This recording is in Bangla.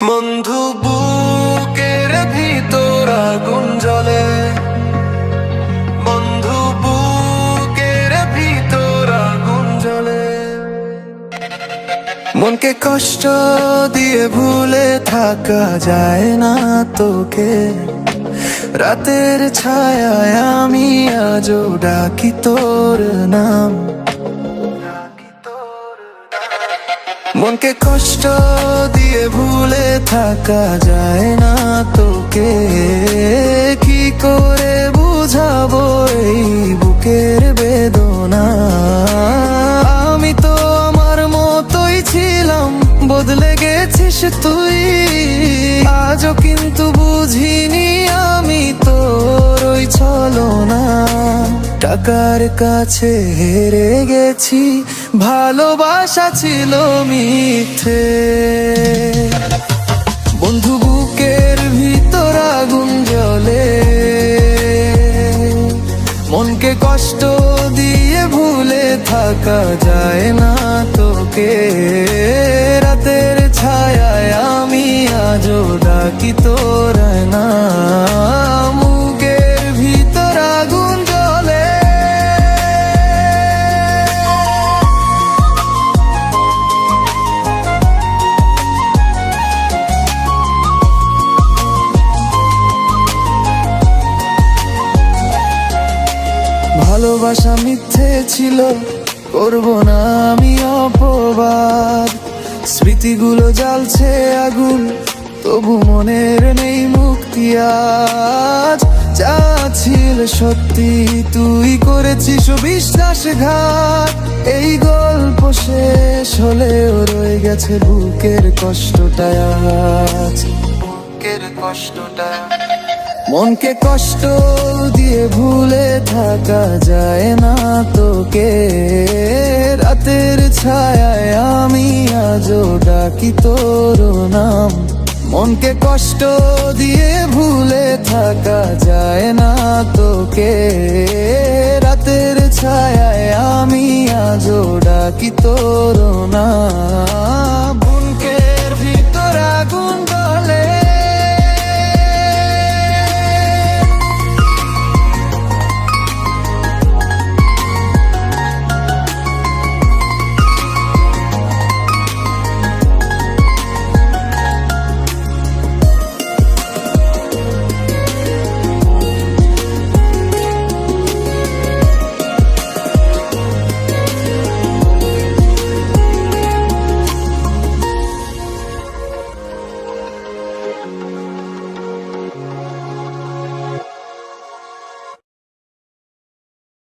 বন্ধু বুকের ভিতর আগুন জ্বলে, বন্ধু বুকের ভিতর আগুন জ্বলে। মনকে কষ্ট দিয়ে ভুলে থাকা যায় না তোকে, রাতের ছায়ায় আমি আজও ডাকি তোর নাম। মনকে কষ্ট দিয়ে ভুলে থাকা যায় না তোকে, কি করে বুঝাবো এই বুকের বেদনা। আমি তো আমার মতোই ছিলাম, বদলে গেছিস তুই। আজও কিন্তু বুঝিনি আমি তোর ওই ছলনা। টাকার কাছে হেরে গেছি, ভালোবাসা ছিল মিথ্যে। বন্ধু বুকের ভিতর আগুন জ্বলে, মনকে কষ্ট দিয়ে ভুলে থাকা যায় না তোকে। রাতের ছায়ায় আমি আজও ডাকি তোর নাম। বুকের ভিতর আগুন জ্বলে। ভালোবাসা মিথ্যে ছিল, করব না আমি অপবাদ। স্মৃতিগুলো জ্বালছে আগুন, তবু মনের নেই মুক্তি আজ। যা ছিল সত্যি তুই করেছিস বিশ্বাসঘাত। এই গল্প শেষ হলেও রয়ে গেছে বুকের কষ্টটা আজ, বুকের কষ্টটা। মনকে কষ্ট দিয়ে ভুলে থাকা যায় না তোকে, রাতের ছায়ায় আমি আজও ডাকি তোর নাম। মনকে কষ্ট দিয়ে ভুলে থাকা যায় না তোকে, রাতের ছায়ায় আমি আজও ডাকি তোর নাম।